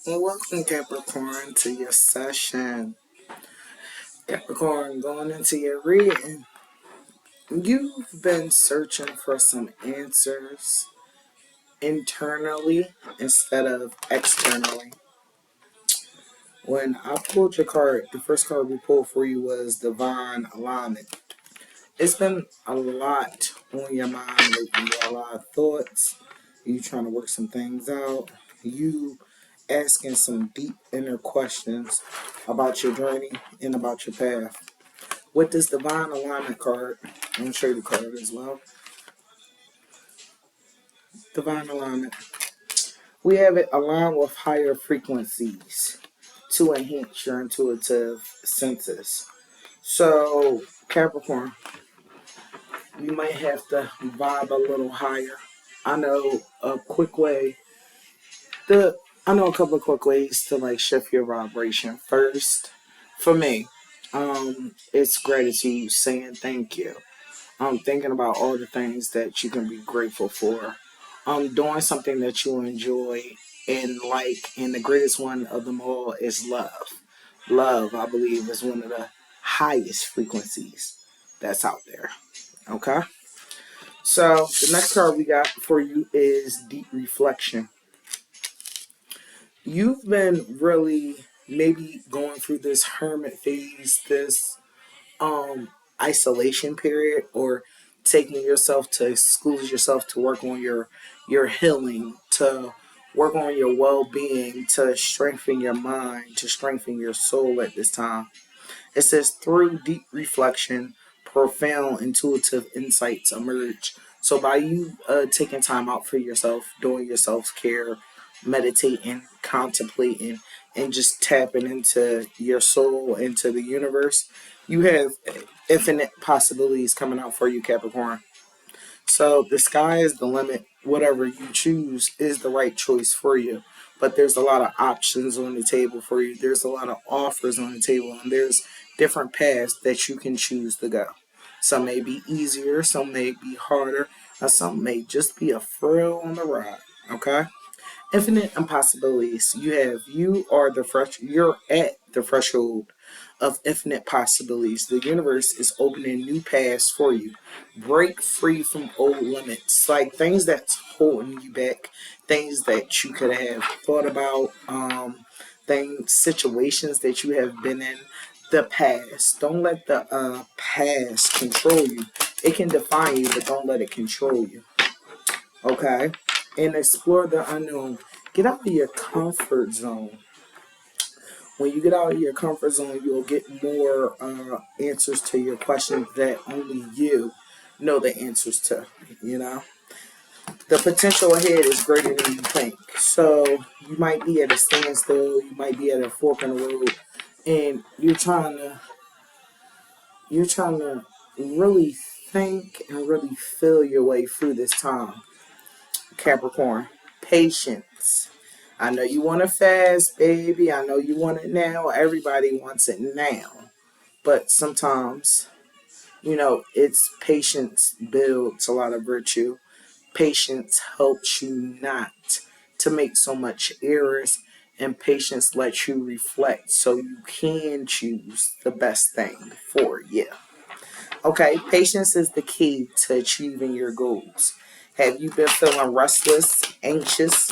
Well, welcome, Capricorn, to your session. Capricorn, going into your reading, you've been searching for some answers internally instead of externally. When I pulled your card, the first card we pulled for you was Divine Alignment. It's been a lot on your mind lately, a lot of thoughts. You trying to work some things out. You asking some deep inner questions about your journey and about your path. With this Divine Alignment card, I'm going to show you the card as well. Divine Alignment. We have it aligned with higher frequencies to enhance your intuitive senses. So, Capricorn, you might have to vibe a little higher. I know a quick way. I know a couple of quick ways to like shift your vibration. First, for me, it's gratitude, saying thank you. Thinking about all the things that you can be grateful for. Doing something that you enjoy and like, and the greatest one of them all is love. Love, I believe, is one of the highest frequencies that's out there. Okay? So, the next card we got for you is Deep Reflection. You've been really maybe going through this hermit phase, this um isolation period, or taking yourself to exclude yourself to work on your healing, to work on your well-being, to strengthen your mind, to strengthen your soul at this time. It says through deep reflection, profound intuitive insights emerge. So by you taking time out for yourself, doing your self-care, meditating, contemplating, and just tapping into your soul, into the universe, you have infinite possibilities coming out for you, Capricorn. So the sky is the limit. Whatever you choose is the right choice for you. But there's a lot of options on the table for you. There's a lot of offers on the table, and there's different paths that you can choose to go. Some may be easier, some may be harder, and some may just be a thrill on the ride. Okay? Infinite impossibilities. You're at the threshold of infinite possibilities. The universe is opening new paths for you. Break free from old limits, like things that's holding you back, things that you could have thought about, things, situations that you have been in the past. Don't let the past control you. It can define you, but don't let it control you. Okay? And explore the unknown. Get out of your comfort zone. When you get out of your comfort zone, you'll get more answers to your questions that only you know the answers to. You know, the potential ahead is greater than you think. So you might be at a standstill. You might be at a fork in the road, and you're trying to really think and really feel your way through this time. Capricorn, patience. I know you want it fast, baby. I know you want it now. Everybody wants it now. But sometimes, it's patience builds a lot of virtue. Patience helps you not to make so much errors, and patience lets you reflect so you can choose the best thing for you. Okay, patience is the key to achieving your goals. Have you been feeling restless, anxious?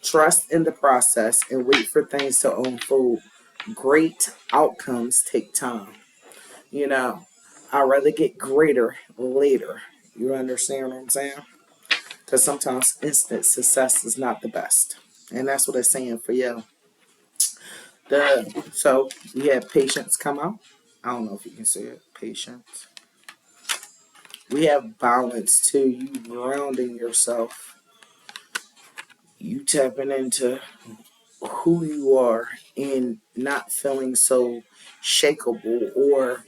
Trust in the process and wait for things to unfold. Great outcomes take time. You know, I'd rather get greater later. You understand what I'm saying? Because sometimes instant success is not the best. And that's what it's saying for you. So you have patience come out. I don't know if you can see it. Patience. We have balance too. You grounding yourself. You tapping into who you are and not feeling so shakable or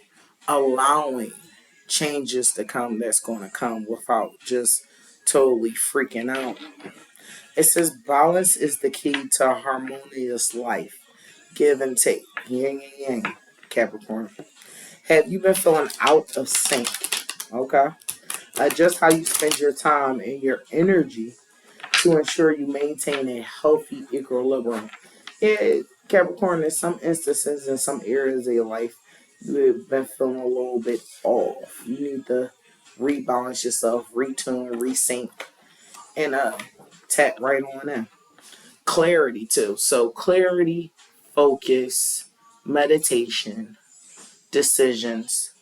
allowing changes to come that's going to come without just totally freaking out. It says balance is the key to a harmonious life. Give and take. Yin and yang, Capricorn. Have you been feeling out of sync? Okay. Adjust how you spend your time and your energy to ensure you maintain a healthy equilibrium. Yeah, Capricorn, in some instances, in some areas of your life, you've been feeling a little bit off. You need to rebalance yourself, retune, resync, and tap right on in. Clarity too. So clarity, focus, meditation, decisions,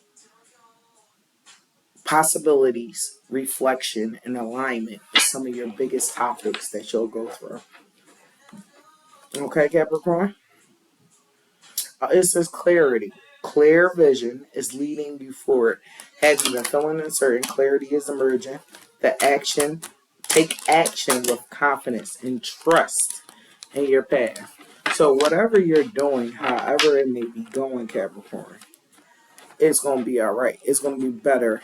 possibilities, reflection, and alignment is some of your biggest topics that you'll go through. Okay, Capricorn? It says clarity. Clear vision is leading you forward. Have you been feeling uncertain? Clarity is emerging. The action, take action with confidence and trust in your path. So whatever you're doing, however it may be going, Capricorn, it's gonna be all right. It's gonna be better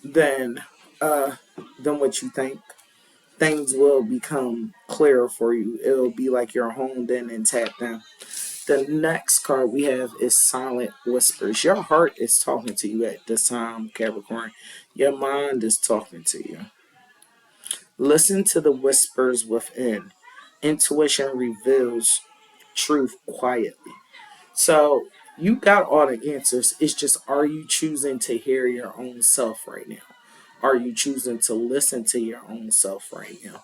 than uh than what you think. Things will become clearer for you. It'll be like you're honed in and tapped in. The next card we have is Silent Whispers. Your heart is talking to you at this time, Capricorn. Your mind is talking to you. Listen to the whispers within. Intuition reveals truth quietly. So you got all the answers. It's just, are you choosing to hear your own self right now? Are you choosing to listen to your own self right now?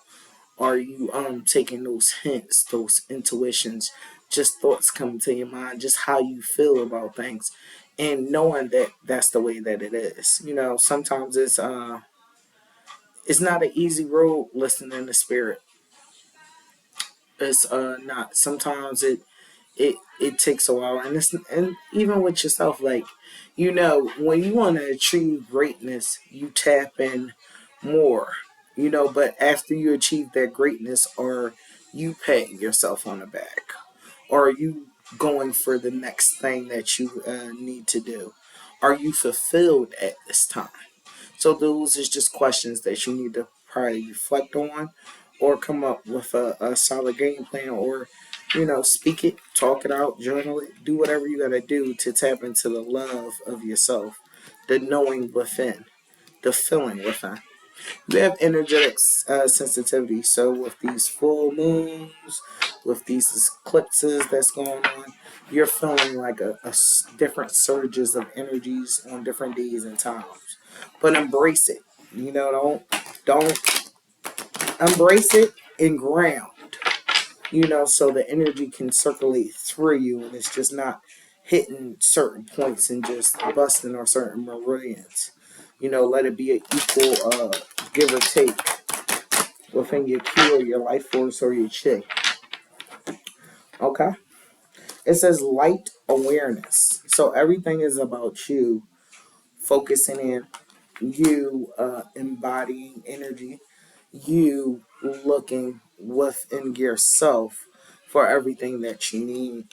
Are you taking those hints, those intuitions, just thoughts coming to your mind, just how you feel about things, and knowing that that's the way that it is. You know, sometimes it's not an easy road listening to spirit. It's not. Sometimes it takes a while, and it's, and even with yourself, like, you know, when you want to achieve greatness, you tap in more, you know, but after you achieve that greatness, are you patting yourself on the back, or are you going for the next thing that you need to do? Are you fulfilled at this time? So those is just questions that you need to probably reflect on, or come up with a solid game plan, or, you know, speak it, talk it out, journal it, do whatever you gotta do to tap into the love of yourself, the knowing within, the feeling within. You have energetic sensitivity. So with these full moons, with these eclipses that's going on, you're feeling like different surges of energies on different days and times. But embrace it. You know, don't embrace it and ground. You know, so the energy can circulate through you, and it's just not hitting certain points and just busting on certain meridians. You know, let it be an equal give or take within your key or your life force or your chi. Okay? It says light awareness. So everything is about you focusing in, you embodying energy, you looking within yourself for everything that you need.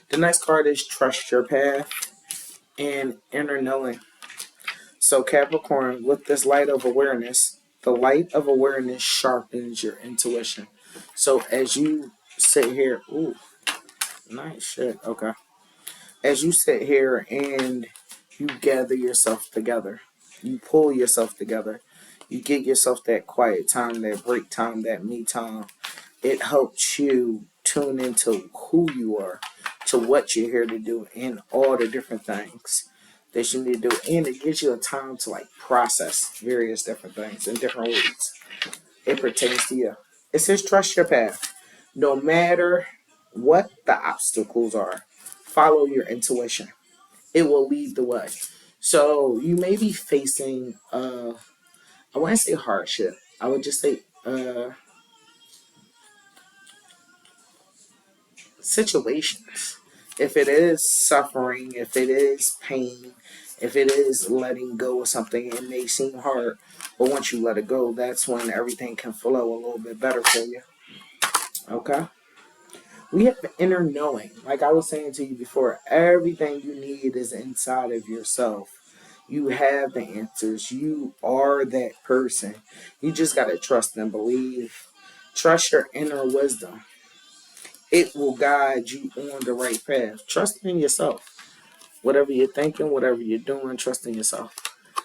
The next card is trust your path and inner knowing. So Capricorn, with this light of awareness, the light of awareness sharpens your intuition. So as you sit here, ooh, nice shit. Okay. As you sit here and you gather yourself together, you pull yourself together, you give yourself that quiet time, that break time, that me time. It helps you tune into who you are, to what you're here to do, and all the different things that you need to do. And it gives you a time to like process various different things in different ways. It pertains to you. It says trust your path. No matter what the obstacles are, follow your intuition. It will lead the way. So you may be facing I wouldn't say hardship. I would just say situations. If it is suffering, if it is pain, if it is letting go of something, it may seem hard, but once you let it go, that's when everything can flow a little bit better for you. Okay? We have the inner knowing. Like I was saying to you before, everything you need is inside of yourself. You have the answers. You are that person. You just got to trust and believe. Trust your inner wisdom. It will guide you on the right path. Trust in yourself. Whatever you're thinking, whatever you're doing, trust in yourself.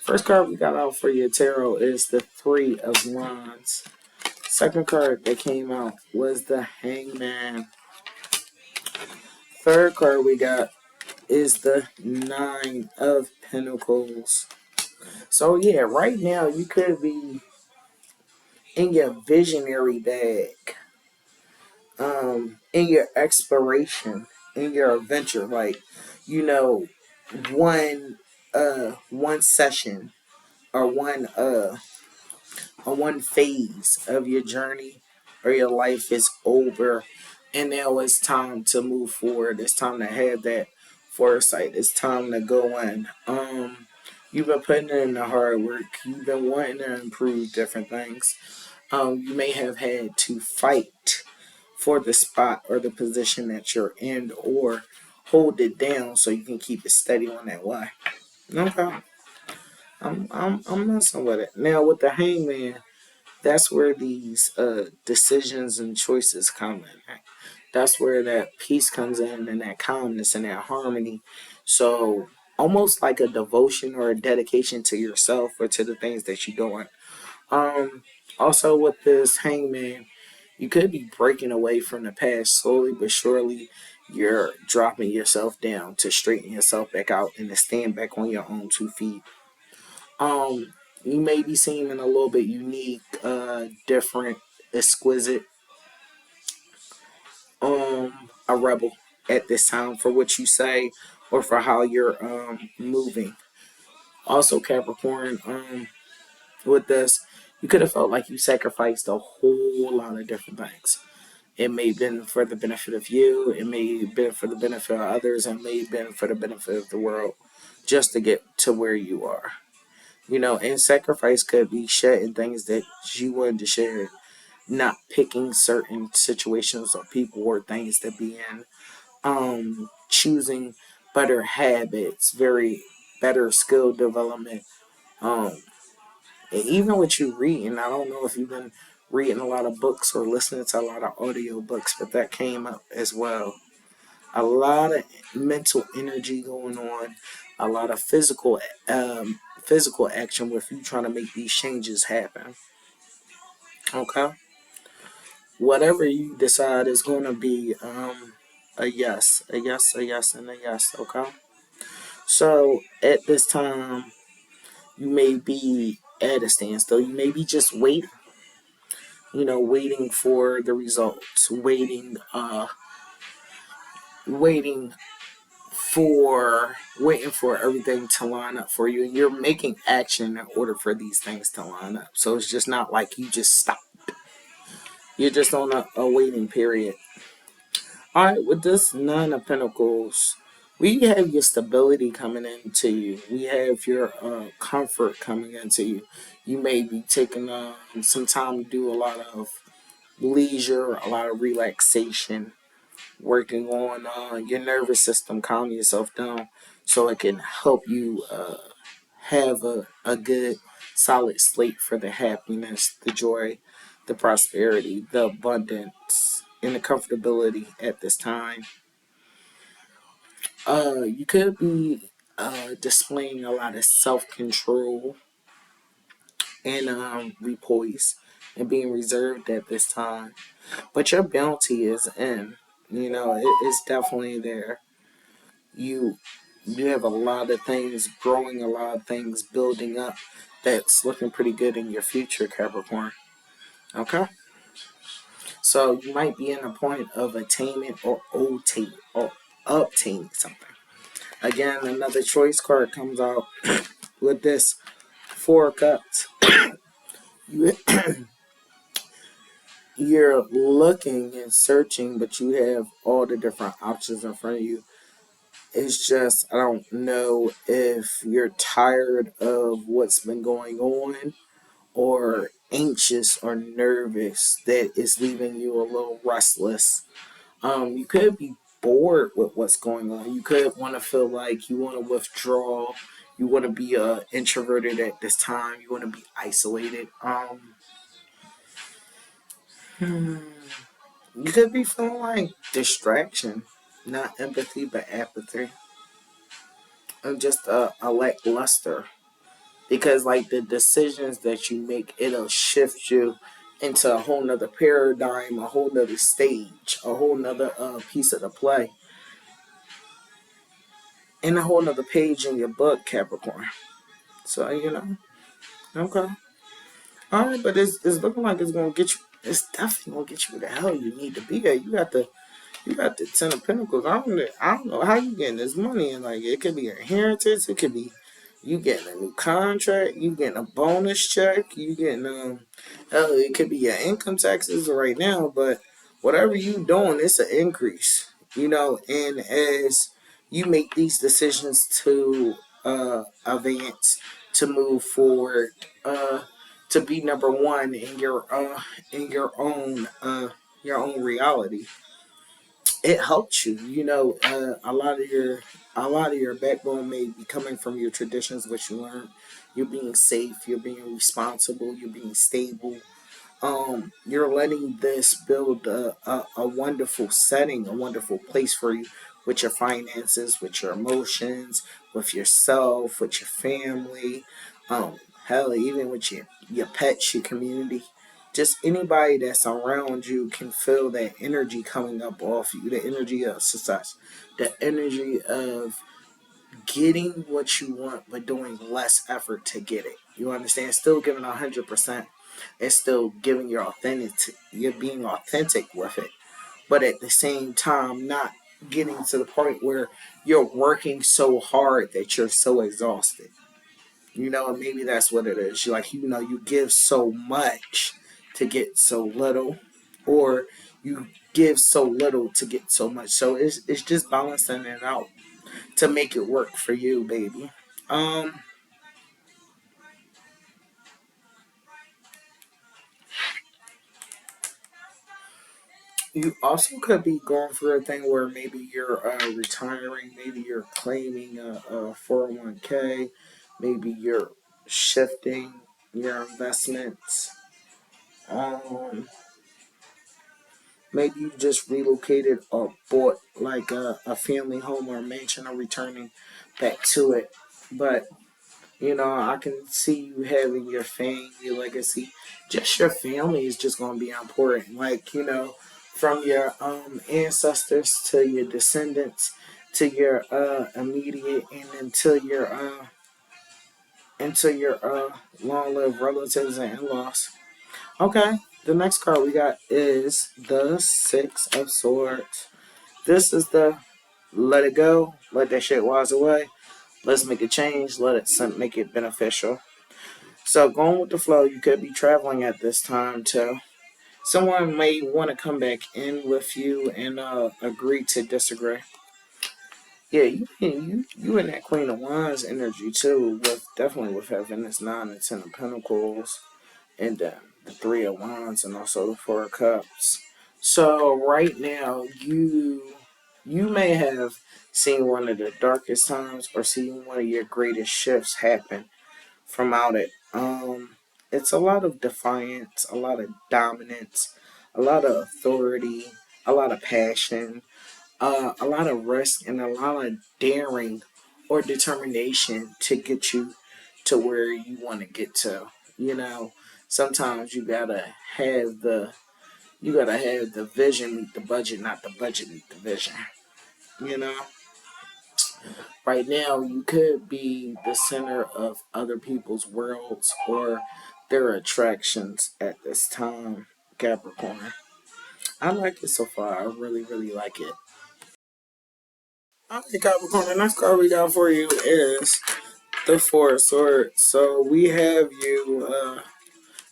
First card we got out for your tarot is the Three of Wands. Second card that came out was the Hangman. Third card we got is the Nine of Pentacles. So yeah, right now you could be in your visionary bag, in your exploration, in your adventure. Like, you know, one one session or one phase of your journey or your life is over, and now it's time to move forward. It's time to have that foresight. It's time to go in. You've been putting in the hard work. You've been wanting to improve different things. You may have had to fight for the spot or the position that you're in, or hold it down so you can keep it steady on that way. Okay, I'm messing with it now with the Hangman. That's where these decisions and choices come in. That's where that peace comes in, and that calmness and that harmony. So almost like a devotion or a dedication to yourself or to the things that you're doing. Um, Also with this Hangman, you could be breaking away from the past slowly but surely. You're dropping yourself down to straighten yourself back out and to stand back on your own 2 feet. Um, you may be seeming a little bit unique, different, exquisite, a rebel at this time for what you say or for how you're moving. Also, Capricorn, with this, you could have felt like you sacrificed a whole lot of different things. It may have been for the benefit of you, it may have been for the benefit of others, and it may have been for the benefit of the world just to get to where you are. And sacrifice could be shedding things that you wanted to shed, not picking certain situations or people or things to be in, choosing better habits, very better skill development, um, and even with you reading, I don't know if you've been reading a lot of books or listening to a lot of audio books, but that came up as well. A lot of mental energy going on, a lot of physical action with you trying to make these changes happen. Okay, whatever you decide is going to be a yes, a yes, a yes, and a yes. Okay, so at this time you may be at a standstill. You may be just waiting. Waiting for the results, waiting for everything to line up for you, and you're making action in order for these things to line up. So it's just not like you just stop. You're just on a waiting period. All right, with this Nine of Pentacles, we have your stability coming into you. We have your comfort coming into you. You may be taking some time to do a lot of leisure, a lot of relaxation, working on your nervous system, calm yourself down so it can help you have a good, solid slate for the happiness, the joy, the prosperity, the abundance, and the comfortability at this time. You could be displaying a lot of self control and repoise and being reserved at this time. But your bounty is in. It's definitely there. You you have a lot of things growing, a lot of things building up that's looking pretty good in your future, Capricorn. Okay? So you might be in a point of attainment or obtaining something. Again, another choice card comes out with this Four of Cups. You, you're looking and searching, but you have all the different options in front of you. It's just, I don't know if you're tired of what's been going on or anxious or nervous that is leaving you a little restless. You could be bored with what's going on. You could want to feel like you want to withdraw. You want to be introverted at this time. You want to be isolated. You could be feeling like distraction, not empathy, but apathy, and just a lackluster. Because like the decisions that you make, it'll shift you into a whole nother paradigm, a whole nother stage, a whole nother piece of the play, and a whole nother page in your book, Capricorn. So, okay. All right, but it's looking like it's gonna get you. It's definitely gonna get you where the hell you need to be at. You got the Ten of Pentacles. I don't know how you getting this money, and like it could be an inheritance, it could be you getting a new contract, you getting a bonus check, you getting hell, it could be your income taxes right now, but whatever you doing, it's an increase. And as you make these decisions to advance, to move forward, to be number one in your own reality, it helps you. A lot of your backbone may be coming from your traditions, which you learned. You're being safe. You're being responsible. You're being stable. You're letting this build a wonderful setting, a wonderful place for you with your finances, with your emotions, with yourself, with your family, hell, even with your pets, your community. Just anybody that's around you can feel that energy coming up off you, the energy of success, the energy of getting what you want but doing less effort to get it. You understand? Still giving 100% and still giving you're being authentic with it. But at the same time, not getting to the point where you're working so hard that you're so exhausted. And maybe that's what it is. You give so much to get so little, or you give so little to get so much. So it's just balancing it out to make it work for you, baby. Um, you also could be going through a thing where maybe you're retiring, maybe you're claiming a 401k, maybe you're shifting your investments. Um, Maybe you just relocated or bought like a family home or a mansion or returning back to it. But I can see you having your fame, your legacy. Just your family is just going to be important. Like, from your ancestors to your descendants to your immediate and into your long lived relatives and in laws. Okay, the next card we got is the Six of Swords. This is the let it go, let that shit wise away. Let's make a change, make it beneficial. So going with the flow, you could be traveling at this time too. Someone may want to come back in with you and agree to disagree. Yeah, you in that Queen of Wands energy too, with definitely with having this Nine and Ten of Pentacles and the Three of Wands and also the Four of Cups. So right now you may have seen one of the darkest times or seen one of your greatest shifts happen from out it. It's a lot of defiance, a lot of dominance, a lot of authority, a lot of passion, a lot of risk, and a lot of daring or determination to get you to where you want to get to. Sometimes you gotta have the vision meet the budget, not the budget meet the vision. You know, right now you could be the center of other people's worlds or their attractions at this time, Capricorn. I like it so far. I really, really like it. Okay, Capricorn, the next card we got for you is the Four of Swords. So we have you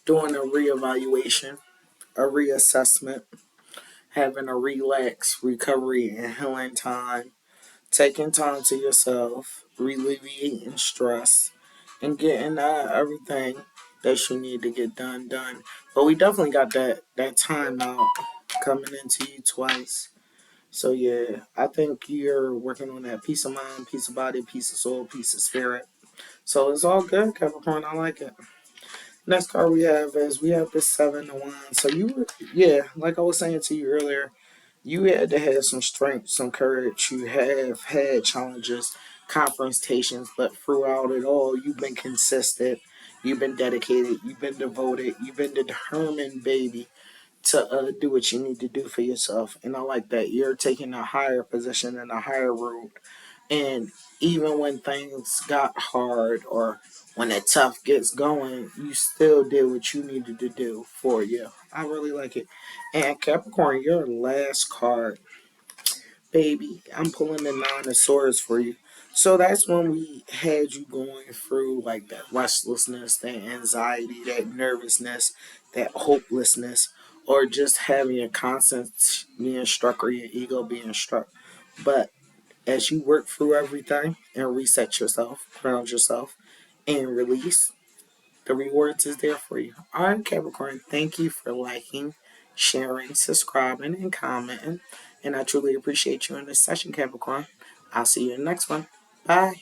doing a reevaluation, a reassessment, having a relax, recovery, and healing time, taking time to yourself, alleviating stress, and getting everything that you need to get done. But we definitely got that time out coming into you twice. So yeah, I think you're working on that peace of mind, peace of body, peace of soul, peace of spirit. So it's all good, Capricorn. I like it. Next card we have the Seven of Wands. So yeah, like I was saying to you earlier, you had to have some strength, some courage. You have had challenges, confrontations, but throughout it all, you've been consistent. You've been dedicated. You've been devoted. You've been determined, baby, to do what you need to do for yourself. And I like that you're taking a higher position and a higher road. And even when things got hard or when the tough gets going, you still did what you needed to do for you. I really like it. And Capricorn, your last card, baby, I'm pulling the Nine of Swords for you. So that's when we had you going through like that restlessness, that anxiety, that nervousness, that hopelessness, or just having your conscience being struck or your ego being struck. But as you work through everything and reset yourself, ground yourself, and release, the rewards is there for you. All right, Capricorn, thank you for liking, sharing, subscribing, and commenting. And I truly appreciate you in this session, Capricorn. I'll see you in the next one. Bye.